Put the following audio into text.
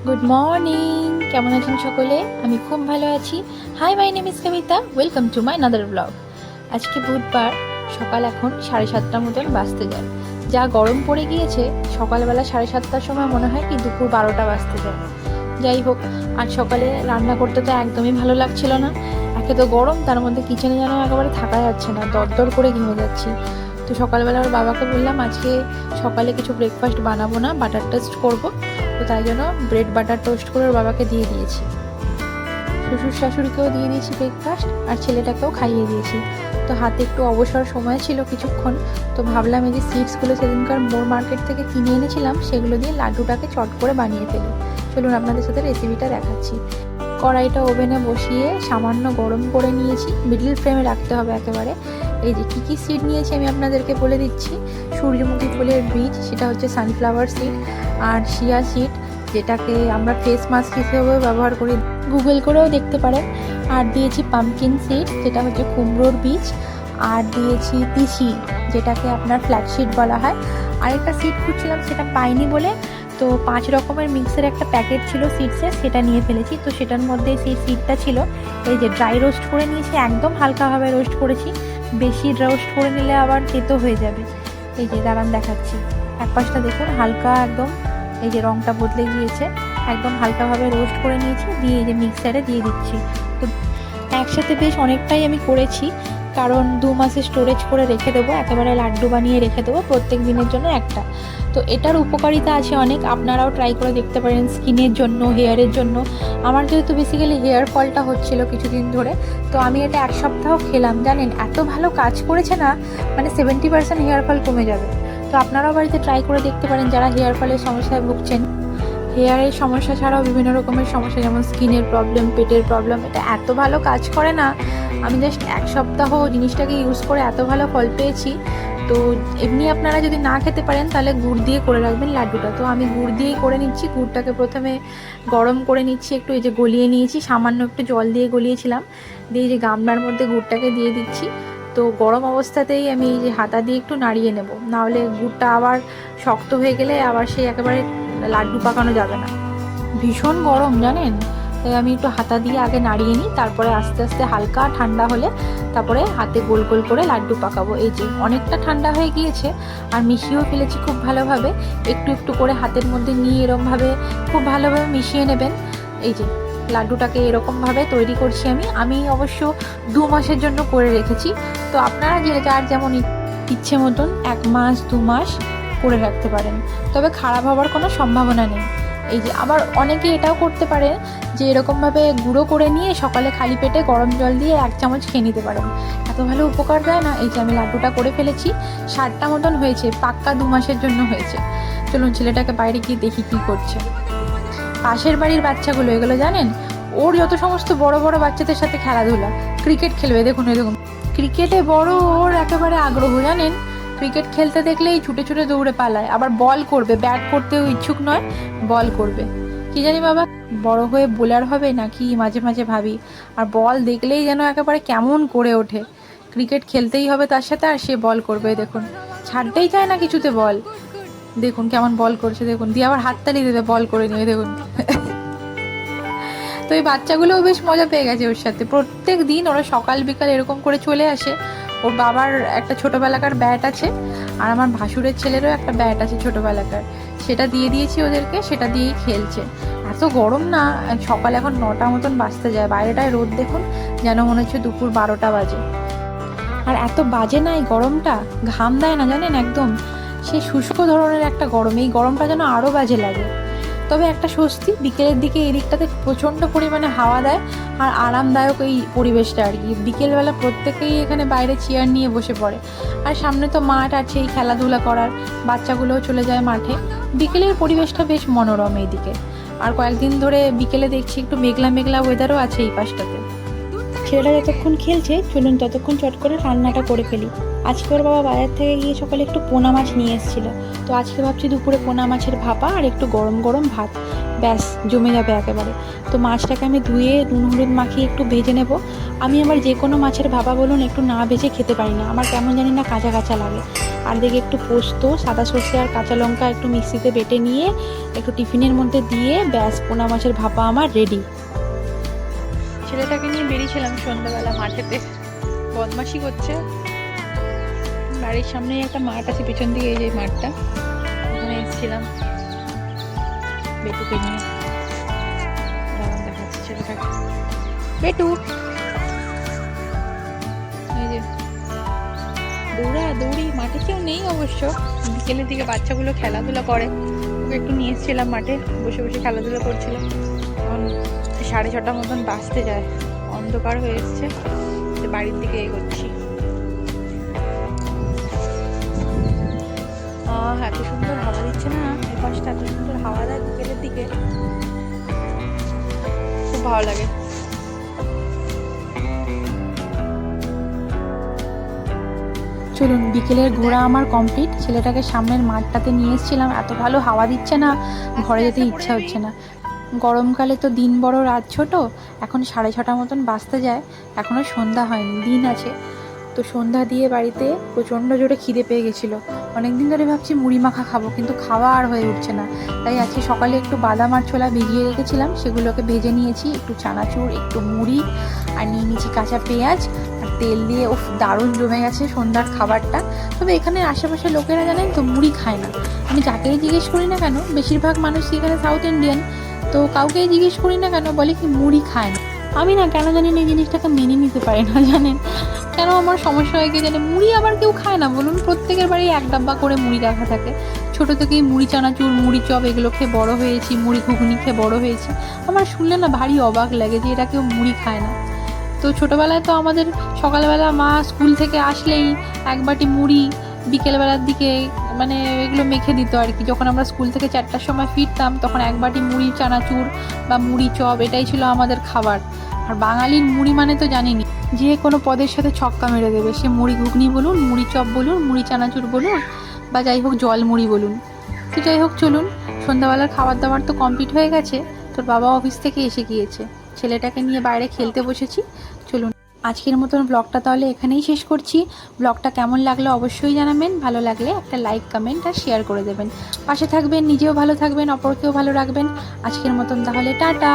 Good morning, কেমন আছেন সকলে? আমি খুব ভালো আছি। Hi, my name is Kabita, welcome to my another blog. আজকে বুধবার, সকাল এখন 7:30 মতন বাজতে যায়। যা গরম পড়ে গিয়েছে, সকালবেলা 7:30টার সময় মনে হয় কি দুপুর 12টা বাজতে যায়। যাই হোক, আজ সকালে রান্না করতে তো একদমই ভালো লাগছিল না। একে তো গরম, তার মধ্যে কিচেনে যেন একেবারে থাকা যাচ্ছে না, দরদর করে ঘেমে যাচ্ছি। তো সকালবেলা ওর বাবাকে বললাম আজকে সকালে কিছু ব্রেকফাস্ট বানাবো না, বাটার টোস্ট করবো। তো তাই জন্য ব্রেড বাটার টোস্ট করে ওর বাবাকে দিয়ে দিয়েছি। শ্বশুর শাশুড়িকেও দিয়ে দিয়েছি ব্রেকফাস্ট, আর ছেলেটাকেও খাইয়ে দিয়েছি। তো হাতে একটু অবসর সময় ছিল কিছুক্ষণ, তো ভাবলাম এই যে সিডসগুলো সেদিনকার মোড় মার্কেট থেকে কিনে এনেছিলাম, সেগুলো দিয়ে লাড্ডুটাকে চট করে বানিয়ে ফেলি। চলুন আপনাদের সাথে রেসিপিটা দেখাচ্ছি। কড়াইটা ওভেনে বসিয়ে সামান্য গরম করে নিয়েছি, মিডল ফ্লেমে রাখতে হবে একেবারে। এই যে কী কী সিড নিয়েছি আমি আপনাদেরকে বলে দিচ্ছি। সূর্যমুখী ফুলের বীজ, সেটা হচ্ছে সানফ্লাওয়ার সিড, আর শিয়া সিড, যেটাকে আমরা ফেস মাস্ক হিসেবেও ব্যবহার করি, গুগল করেও দেখতে পারেন। আর দিয়েছি পাম্পকিন সিড, যেটা হচ্ছে কুমড়োর বীজ। আর দিয়েছি তিসি, যেটাকে আপনার ফ্ল্যাক্সিড বলা হয়। আরেকটা সিড খুঁজছিলাম, সেটা পাইনি বলে তো 5 রকমের মিক্সের একটা প্যাকেট ছিল সিডসের, সেটা নিয়ে ফেলেছি। তো সেটার মধ্যে সেই সিডটা ছিল। এই যে ড্রাই রোস্ট করে নিয়েছি, একদম হালকাভাবে রোস্ট করেছি, বেশি রোস্ট করে নিলে আবার তেতো হয়ে যাবে। এই যে দাঁড়ান দেখাচ্ছি, এক পাশটা দেখুন হালকা একদম, এই যে রঙটা বদলে গিয়েছে, একদম হালকাভাবে রোস্ট করে নিয়েছি, দিয়ে এই যে মিক্সারে দিয়ে দিচ্ছি। তো একসাথে বেশ অনেকটাই আমি করেছি, কারণ 2 মাসে স্টোরেজ করে রেখে দেবো, একেবারে লাড্ডু বানিয়ে রেখে দেবো প্রত্যেক দিনের জন্য একটা। তো এটার উপকারিতা আছে অনেক, আপনারাও ট্রাই করে দেখতে পারেন স্কিনের জন্য, হেয়ারের জন্য। আমার যেহেতু বেসিক্যালি হেয়ার ফলটা হচ্ছিল কিছুদিন ধরে, তো আমি এটা 1 সপ্তাহ খেলাম, জানেন এত ভালো কাজ করেছে না, মানে 70% হেয়ার ফল কমে যাবে। তো আপনারাও বাড়িতে ট্রাই করে দেখতে পারেন যারা হেয়ার ফলের সমস্যায় ভুগছেন। হেয়ারের সমস্যা ছাড়াও বিভিন্ন রকমের সমস্যা, যেমন স্কিনের প্রবলেম, পেটের প্রবলেম, এটা এত ভালো কাজ করে না। আমি জাস্ট 1 সপ্তাহ জিনিসটাকে ইউজ করে এত ভালো ফল পেয়েছি। তো এমনি আপনারা যদি না খেতে পারেন তাহলে গুড় দিয়ে করে রাখবেন লাড্ডুটা। তো আমি গুড় দিয়েই করে নিচ্ছি। গুড়টাকে প্রথমে গরম করে নিচ্ছি একটু, এই যে গলিয়ে নিয়েছি, সামান্য একটু জল দিয়ে গলিয়েছিলাম, দিয়ে যে গামলার মধ্যে গুড়টাকে দিয়ে দিচ্ছি। তো গরম অবস্থাতেই আমি এই যে হাতা দিয়ে একটু নাড়িয়ে নেব, নাহলে গুড়টা আবার শক্ত হয়ে গেলে আবার সেই একেবারে লাড্ডু পাকানো যাবে না। ভীষণ গরম জানেন, তাই আমি একটু হাতা দিয়ে আগে নাড়িয়ে নিই, তারপরে আস্তে আস্তে হালকা ঠান্ডা হলে তারপরে হাতে গোল গোল করে লাড্ডু পাকাবো। এই যে অনেকটা ঠান্ডা হয়ে গিয়েছে, আর মিশিয়েও ফেলেছি খুব ভালোভাবে। একটু একটু করে হাতের মধ্যে নিয়ে এরকমভাবে খুব ভালোভাবে মিশিয়ে নেবেন। এই যে লাড্ডুটাকে এরকমভাবে তৈরি করছি আমি অবশ্য 2 মাসের জন্য করে রেখেছি। তো আপনারা যার যেমন ইচ্ছে মতন 1 মাস 2 মাস করে রাখতে পারেন, তবে খারাপ হওয়ার কোনো সম্ভাবনা নেই। এই যে আবার অনেকে এটাও করতে পারে যে এরকমভাবে গুঁড়ো করে নিয়ে সকালে খালি পেটে গরম জল দিয়ে 1 চামচ খেয়ে নিতে পারেন, এত ভালো উপকার দেয় না। এই যে আমি লাড্ডুটা করে ফেলেছি, 60টা মতন হয়েছে, পাক্কা 2 মাসের জন্য হয়েছে। চলুন ছেলেটাকে বাইরে গিয়ে দেখি কি করছে। পাশের বাড়ির বাচ্চাগুলো, এগুলো জানেন, ওর যত সমস্ত বড় বড় বাচ্চাদের সাথে খেলাধুলা, ক্রিকেট খেলবে, দেখুন এই দেখুন, ক্রিকেটে বড় ওর একেবারে আগ্রহ, জানেন ক্রিকেট খেলতে দেখলেই ছুটে ছুটে দৌড়ে পালায়, আবার বল করবে, ব্যাট করতেও ইচ্ছুক নয়, বল করবে। কি জানি বাবা বড় হয়ে বোলার হবে নাকি মাঝে মাঝে ভাবি। আর বল দেখলেই যেন একেবারে কেমন করে ওঠে, ক্রিকেট খেলতেই হবে তার সাথে, আর সে বল করবে, দেখুন ছাড়তেই চায় না কিছুতে বল। দেখুন কেমন বল করছে, দেখুন দিয়ে আবার হাততালি দেবে বল করে নিয়ে, দেখুন। তো এই বাচ্চাগুলোও বেশ মজা পেয়ে গেছে ওর সাথে। প্রত্যেক দিন ওরা সকাল বিকাল এরকম করে চলে আসে। ওর বাবার একটা ছোটোবেলাকার ব্যাট আছে, আর আমার ভাসুরের ছেলেরও একটা ব্যাট আছে ছোটোবেলাকার, সেটা দিয়ে দিয়েছি ওদেরকে, সেটা দিয়েই খেলছে। এত গরম না, সকাল এখন 9টা মতন বাজতে যায়, বাইরেটায় রোদ দেখুন, যেন মনে হচ্ছে দুপুর 12টা বাজে। আর এত বাজে না এই গরমটা, ঘাম দেয় না জানেন, একদম সেই শুষ্ক ধরনের একটা গরম, এই গরমটা যেন আরও বাজে লাগে। তবে একটা স্বস্তি, বিকেলের দিকে এই দিকটাতে প্রচণ্ড পরিমাণে হাওয়া দেয়, আর আরামদায়ক এই পরিবেশটা আর কি। বিকেলবেলা প্রত্যেকেই এখানে বাইরে চেয়ার নিয়ে বসে পড়ে, আর সামনে তো মাঠ আছে এই খেলাধুলা করার, বাচ্চাগুলোও চলে যায় মাঠে। বিকেলের পরিবেশটা বেশ মনোরম এইদিকে। আর কয়েকদিন ধরে বিকেলে দেখছি একটু মেঘলা মেঘলা ওয়েদারও আছে এই পাশটাতে। ছেলেটা যতক্ষণ খেলছে, চলুন ততক্ষণ চট করে রান্নাটা করে ফেলি। আজকে ওর বাবা বাজার থেকে গিয়ে সকালে একটু পোনা মাছ নিয়ে এসেছিলো, তো আজকে ভাবছি দুপুরে পোনা মাছের ভাপা আর একটু গরম গরম ভাত, ব্যাস জমে যাবে একেবারে। তো মাছটাকে আমি ধুয়ে নুন হলুদ মাখিয়ে একটু ভেজে নেব। আমি আবার যে কোনো মাছের ভাপা বলুন একটু না ভেজে খেতে পারি না, আমার কেমন জানি না কাঁচা কাঁচা লাগে। আর দেখে একটু পোস্ত, সাদা সর্ষে আর কাঁচা লঙ্কা একটু মিক্সিতে বেটে নিয়ে একটু টিফিনের মধ্যে দিয়ে ব্যাস পোনা মাছের ভাপা আমার রেডি। ছেলেটাকে নিয়ে বেরিয়েছিলাম সন্ধ্যাবেলা মাঠেতে, বদমাশি করছে। বাড়ির সামনেই একটা মাঠ আছে, পেছন দিকে এই যে মাঠটা, ওখানে এসেছিলাম বেটুকে নিয়ে। দেখাচ্ছি ছেলেটাকে, বেটু এই যে দৌড়ি। মাঠে কেউ নেই অবশ্য, বিকেলের দিকে বাচ্চাগুলো খেলাধুলা করে, ওকে একটু নিয়ে এসেছিলাম মাঠে, বসে বসে খেলাধুলা করছিল। এখন 6:30 মতন বাজতে যায়, অন্ধকার হয়ে এসছে, বাড়ির দিকে এগোচ্ছি। এত সুন্দর হাওয়া দিচ্ছে না, এই পাশটা এত সুন্দর হাওয়া দেয় বিকেলের দিকে, খুব ভালো লাগে। চলুন, বিকেলের ঘোরা আমার কমপ্লিট। ছেলেটাকে সামনের মাঠটাতে নিয়ে এসেছিলাম, এত ভালো হাওয়া দিচ্ছে না, ঘরে যেতে ইচ্ছা হচ্ছে না। গরমকালে তো দিন বড় রাত ছোট, এখন 6:30 মতন বাজতে যায়, এখনও সন্ধ্যা হয়নি, দিন আছে। তো সন্ধ্যা দিয়ে বাড়িতে প্রচণ্ড জোরে খিদে পেয়ে গেছিলো। অনেকদিন ধরে ভাবছি মুড়ি মাখা খাবো, কিন্তু খাওয়া আর হয়ে উঠছে না। তাই আজকে সকালে একটু বাদাম আর ছোলা ভিজিয়ে রেখেছিলাম, সেগুলোকে ভেজে নিয়েছি, একটু চানাচুর, একটু মুড়ি, আর নিয়ে নিয়েছি কাঁচা পেঁয়াজ আর তেল দিয়ে। দারুণ জমে গেছে সন্ধ্যার খাবারটা। তবে এখানে আশেপাশে লোকেরা জানেন তো মুড়ি খায় না। আমি যাকেই জিজ্ঞেস করি না কেন, বেশিরভাগ মানুষ এখানে সাউথ ইন্ডিয়ান, তো কাউকেই জিজ্ঞেস করি না কেন বলে কি মুড়ি খায় না। আমি না কেন জানি না এই জিনিসটাকে মেনে নিতে পারি না, জানেন কেন আমার সমস্যা হয়ে গিয়ে। জানে মুড়ি আবার কেউ খায় না বলুন? প্রত্যেকের বাড়ি এক ডাব্বা করে মুড়ি রাখা থাকে। ছোটো থেকেই মুড়ি চানাচুর, মুড়ি চপ এগুলো খেয়ে বড় হয়েছি, মুড়ি ঘুগনি খেয়ে বড় হয়েছি। আমার শুনলে না ভারী অবাক লাগে যে এরা কেউ মুড়ি খায় না। তো ছোটোবেলায় তো আমাদের সকালবেলা মা স্কুল থেকে আসলেই এক বাটি মুড়ি, বিকেলবেলার দিকে মানে এগুলো মেখে দিত আর কি। যখন আমরা স্কুল থেকে 4টার সময় ফিরতাম, তখন এক বাটি মুড়ি চানাচুর বা মুড়ি চপ, এটাই ছিল আমাদের খাবার। আর বাঙালির মুড়ি মানে তো জানিনি, যে কোনো পদের সাথে ছক্কা মেরে দেবে, সে মুড়ি ঘুগনি বলুন, মুড়ি চপ বলুন, মুড়ি চানাচুর বলুন, বা যাই হোক জল মুড়ি বলুন। তো যাই হোক, চলুন, সন্ধ্যাবেলার খাবার দাবার তো কমপ্লিট হয়ে গেছে। তোর বাবা অফিস থেকে এসে গিয়েছে, ছেলেটাকে নিয়ে বাইরে খেলতে বসেছি। চলুন, আজকের মতন ব্লগটা তাহলে এখানেই শেষ করছি। ব্লগটা কেমন লাগলো অবশ্যই জানাবেন, ভালো লাগলে একটা লাইক, কমেন্ট আর শেয়ার করে দেবেন। পাশে থাকবেন, নিজেও ভালো থাকবেন, অপরকেও ভালো রাখবেন। আজকের মতন তাহলে টাটা।